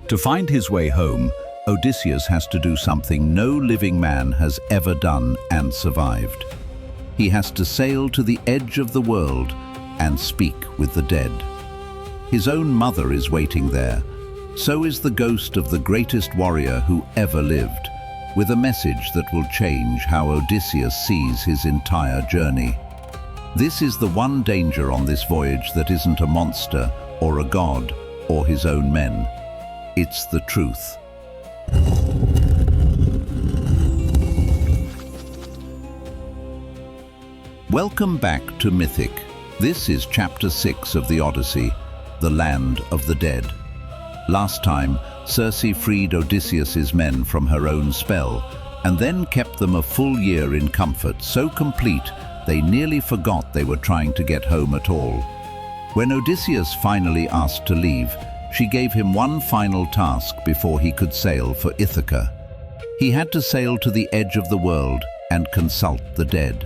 To find his way home, Odysseus has to do something no living man has ever done and survived. He has to sail to the edge of the world and speak with the dead. His own mother is waiting there. So is the ghost of the greatest warrior who ever lived, with a message that will change how Odysseus sees his entire journey. This is the one danger on this voyage that isn't a monster or a god or his own men. It's the truth. Welcome back to Mythic. This is Chapter 6 of the Odyssey, the Land of the Dead. Last time, Circe freed Odysseus's men from her own spell, and then kept them a full year in comfort so complete they nearly forgot they were trying to get home at all. When Odysseus finally asked to leave, she gave him one final task before he could sail for Ithaca. He had to sail to the edge of the world and consult the dead.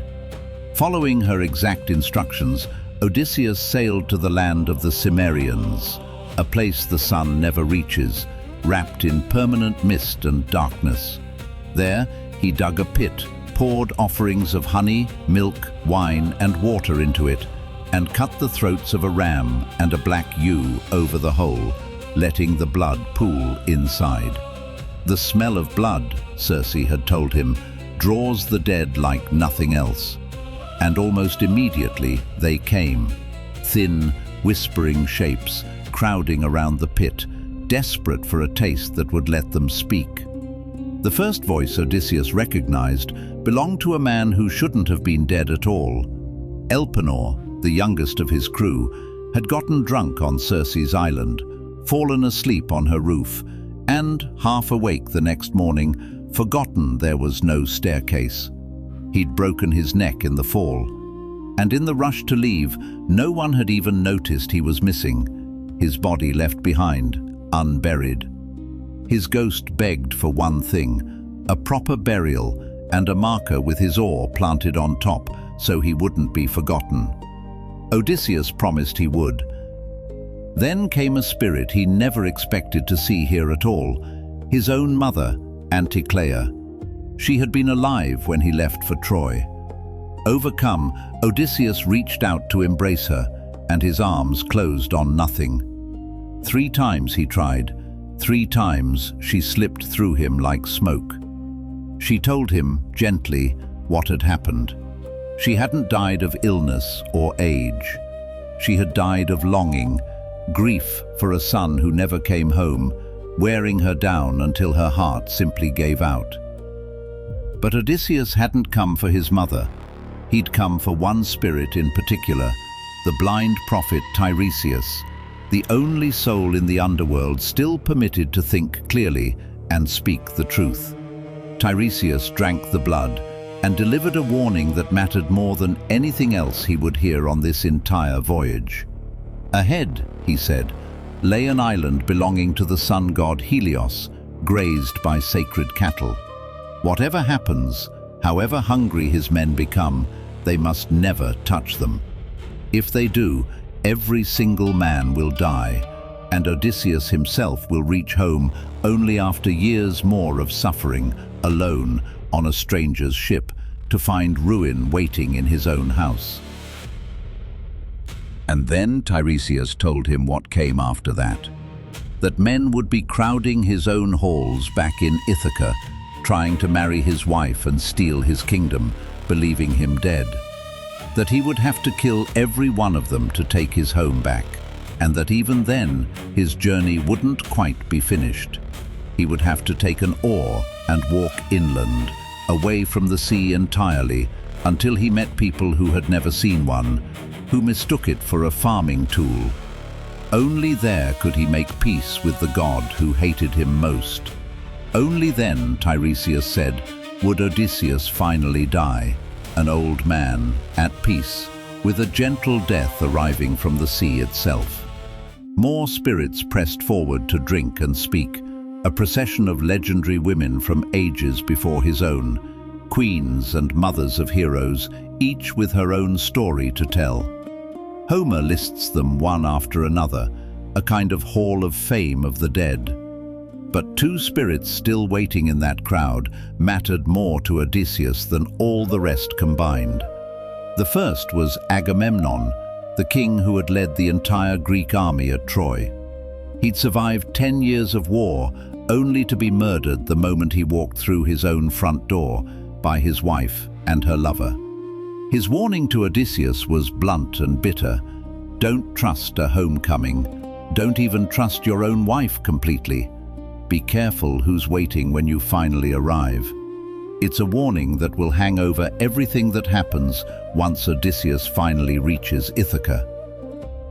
Following her exact instructions, Odysseus sailed to the land of the Cimmerians, a place the sun never reaches, wrapped in permanent mist and darkness. There, he dug a pit, poured offerings of honey, milk, wine, and water into it, and cut the throats of a ram and a black ewe over the hole, letting the blood pool inside. The smell of blood, Circe had told him, draws the dead like nothing else. And almost immediately they came, thin, whispering shapes, crowding around the pit, desperate for a taste that would let them speak. The first voice Odysseus recognized belonged to a man who shouldn't have been dead at all. Elpenor, the youngest of his crew, had gotten drunk on Circe's island, fallen asleep on her roof, and, half awake the next morning, forgotten there was no staircase. He'd broken his neck in the fall, and in the rush to leave, no one had even noticed he was missing, his body left behind, unburied. His ghost begged for one thing, a proper burial and a marker with his oar planted on top so he wouldn't be forgotten. Odysseus promised he would. Then came a spirit he never expected to see here at all, his own mother, Anticlea. She had been alive when he left for Troy. Overcome, Odysseus reached out to embrace her, and his arms closed on nothing. 3 times he tried. 3 times she slipped through him like smoke. She told him, gently, what had happened. She hadn't died of illness or age. She had died of longing, grief for a son who never came home, wearing her down until her heart simply gave out. But Odysseus hadn't come for his mother. He'd come for one spirit in particular, the blind prophet Tiresias, the only soul in the underworld still permitted to think clearly and speak the truth. Tiresias drank the blood and delivered a warning that mattered more than anything else he would hear on this entire voyage. Ahead, he said, lay an island belonging to the sun god Helios, grazed by sacred cattle. Whatever happens, however hungry his men become, they must never touch them. If they do, every single man will die, and Odysseus himself will reach home only after years more of suffering, alone, on a stranger's ship, to find ruin waiting in his own house. And then Tiresias told him what came after that. That men would be crowding his own halls back in Ithaca, trying to marry his wife and steal his kingdom, believing him dead. That he would have to kill every one of them to take his home back, and that even then, his journey wouldn't quite be finished. He would have to take an oar and walk inland, away from the sea entirely, until he met people who had never seen one, who mistook it for a farming tool. Only there could he make peace with the god who hated him most. Only then, Tiresias said, would Odysseus finally die, an old man, at peace, with a gentle death arriving from the sea itself. More spirits pressed forward to drink and speak, a procession of legendary women from ages before his own, queens and mothers of heroes, each with her own story to tell. Homer lists them one after another, a kind of hall of fame of the dead. But two spirits still waiting in that crowd mattered more to Odysseus than all the rest combined. The first was Agamemnon, the king who had led the entire Greek army at Troy. He'd survived 10 years of war, only to be murdered the moment he walked through his own front door by his wife and her lover. His warning to Odysseus was blunt and bitter. Don't trust a homecoming. Don't even trust your own wife completely. Be careful who's waiting when you finally arrive. It's a warning that will hang over everything that happens once Odysseus finally reaches Ithaca.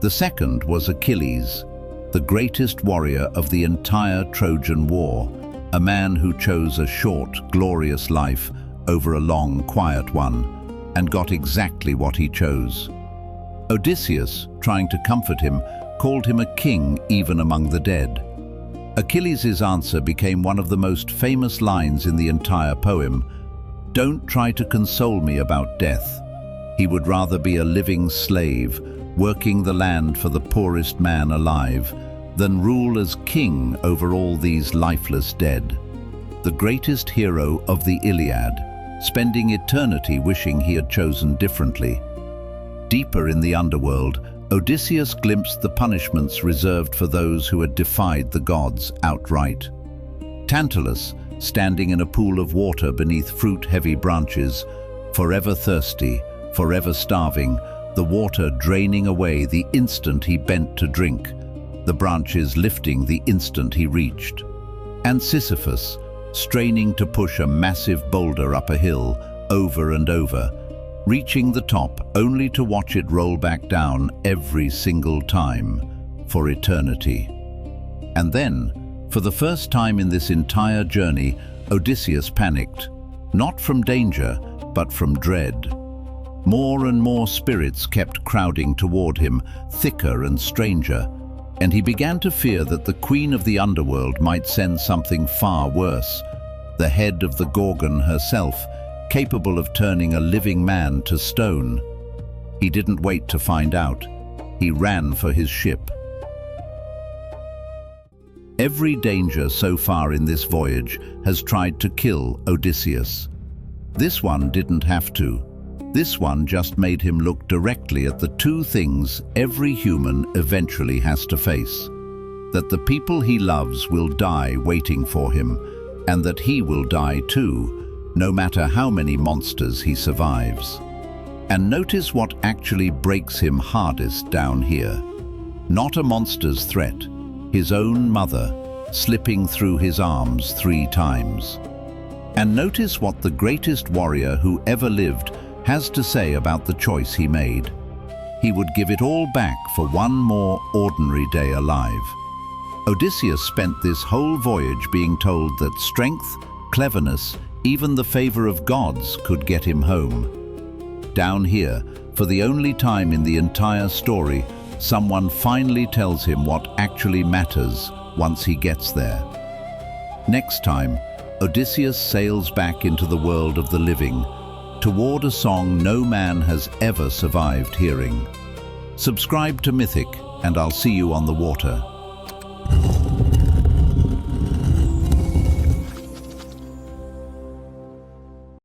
The second was Achilles, the greatest warrior of the entire Trojan War, a man who chose a short, glorious life over a long, quiet one, and got exactly what he chose. Odysseus, trying to comfort him, called him a king even among the dead. Achilles' answer became one of the most famous lines in the entire poem. Don't try to console me about death. He would rather be a living slave, working the land for the poorest man alive, than rule as king over all these lifeless dead. The greatest hero of the Iliad, spending eternity wishing he had chosen differently. Deeper in the underworld, Odysseus glimpsed the punishments reserved for those who had defied the gods outright. Tantalus, standing in a pool of water beneath fruit-heavy branches, forever thirsty, forever starving, the water draining away the instant he bent to drink, the branches lifting the instant he reached. And Sisyphus, straining to push a massive boulder up a hill, over and over, reaching the top only to watch it roll back down every single time, for eternity. And then, for the first time in this entire journey, Odysseus panicked, not from danger, but from dread. More and more spirits kept crowding toward him, thicker and stranger, and he began to fear that the queen of the underworld might send something far worse, the head of the Gorgon herself, capable of turning a living man to stone. He didn't wait to find out. He ran for his ship. Every danger so far in this voyage has tried to kill Odysseus. This one didn't have to. This one just made him look directly at the two things every human eventually has to face: that the people he loves will die waiting for him, and that he will die too, no matter how many monsters he survives. And notice what actually breaks him hardest down here. Not a monster's threat, his own mother, slipping through his arms 3 times. And notice what the greatest warrior who ever lived has to say about the choice he made. He would give it all back for one more ordinary day alive. Odysseus spent this whole voyage being told that strength, cleverness, even the favor of gods could get him home. Down here, for the only time in the entire story, someone finally tells him what actually matters once he gets there. Next time, Odysseus sails back into the world of the living, toward a song no man has ever survived hearing. Subscribe to Mythic, and I'll see you on the water.